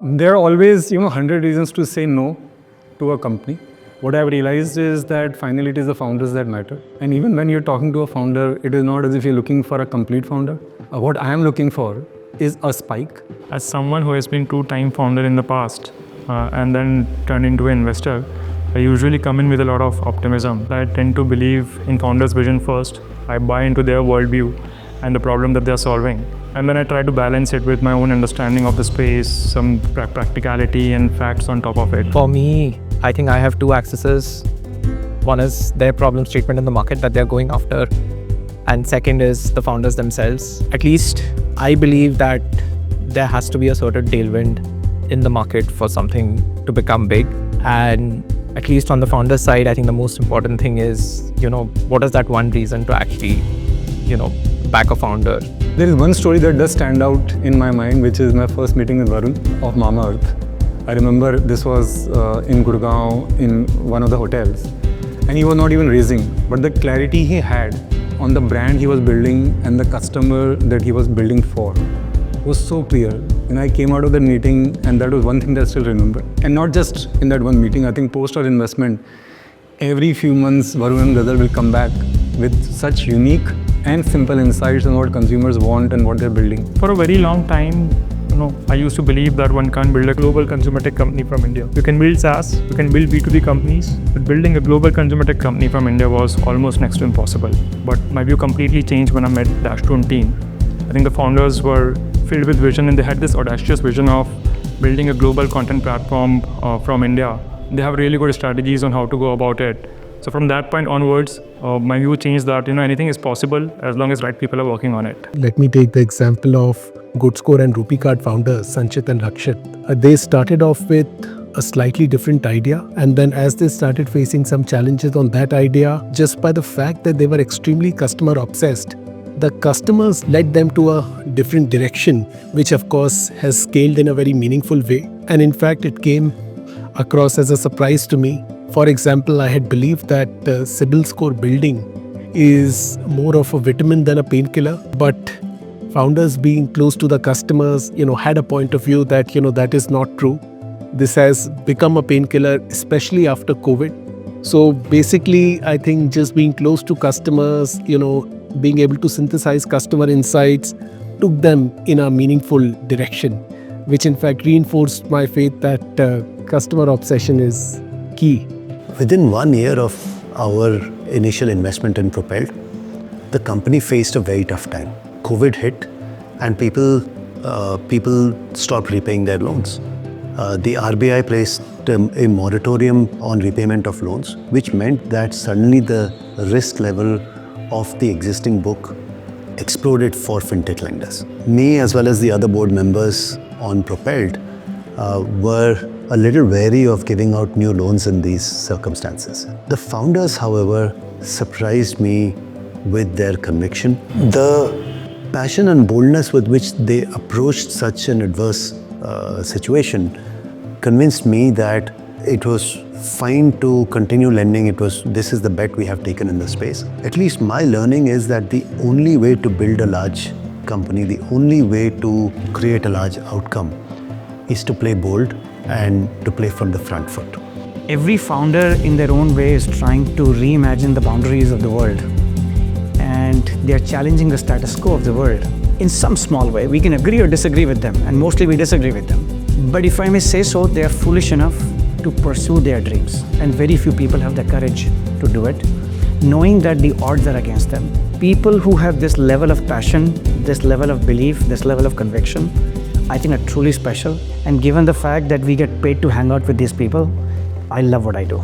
There are always, 100 reasons to say no to a company. What I've realized is that finally it is the founders that matter. And even when you're talking to a founder, it is not as if you're looking for a complete founder. What I am looking for is a spike. As someone who has been two-time founder in the past and then turned into an investor, I usually come in with a lot of optimism. I tend to believe in founders' vision first. I buy into their worldview and the problem that they're solving. And then I try to balance it with my own understanding of the space, some practicality and facts on top of it. For me, I think I have two axes. One is their problem statement in the market that they're going after. And second is the founders themselves. At least I believe that there has to be a certain tailwind in the market for something to become big. And at least on the founder side, I think the most important thing is, what is that one reason to actually, back a founder? There is one story that does stand out in my mind, which is my first meeting with Varun of Mama Earth. I remember this was in Gurgaon in one of the hotels. And he was not even raising, but the clarity he had on the brand he was building and the customer that he was building for was so clear. And I came out of the meeting and that was one thing that I still remember. And not just in that one meeting, I think post our investment, every few months Varun and Ghazal will come back with such unique and simple insights on what consumers want and what they're building. For a very long time, I used to believe that one can't build a global consumer tech company from India. You can build SaaS, you can build B2B companies, but building a global consumer tech company from India was almost next to impossible. But my view completely changed when I met Dashtone team. I think the founders were filled with vision and they had this audacious vision of building a global content platform from India. They have really good strategies on how to go about it. So from that point onwards, my view changed that anything is possible as long as right people are working on it. Let me take the example of GoodScore and Rupee Card founders, Sanchit and Rakshit. They started off with a slightly different idea, and then as they started facing some challenges on that idea, just by the fact that they were extremely customer obsessed, the customers led them to a different direction, which of course has scaled in a very meaningful way. And in fact, it came across as a surprise to me. For example, I had believed that CIBIL score building is more of a vitamin than a painkiller, but founders being close to the customers, had a point of view that, that is not true. This has become a painkiller, especially after COVID. So basically, I think just being close to customers, being able to synthesize customer insights took them in a meaningful direction, which in fact reinforced my faith that customer obsession is key. Within 1 year of our initial investment in Propelled, the company faced a very tough time. COVID hit and people stopped repaying their loans. The RBI placed a moratorium on repayment of loans, which meant that suddenly the risk level of the existing book exploded for fintech lenders. Me, as well as the other board members on Propelled, were a little wary of giving out new loans in these circumstances. The founders, however, surprised me with their conviction. The passion and boldness with which they approached such an adverse situation convinced me that it was fine to continue lending. This is the bet we have taken in the space. At least my learning is that the only way to build a large company, the only way to create a large outcome is to play bold and to play from the front foot. Every founder in their own way is trying to reimagine the boundaries of the world. And they're challenging the status quo of the world in some small way. We can agree or disagree with them, and mostly we disagree with them. But if I may say so, they are foolish enough to pursue their dreams. And very few people have the courage to do it, knowing that the odds are against them. People who have this level of passion, this level of belief, this level of conviction, I think are truly special. And given the fact that we get paid to hang out with these people, I love what I do.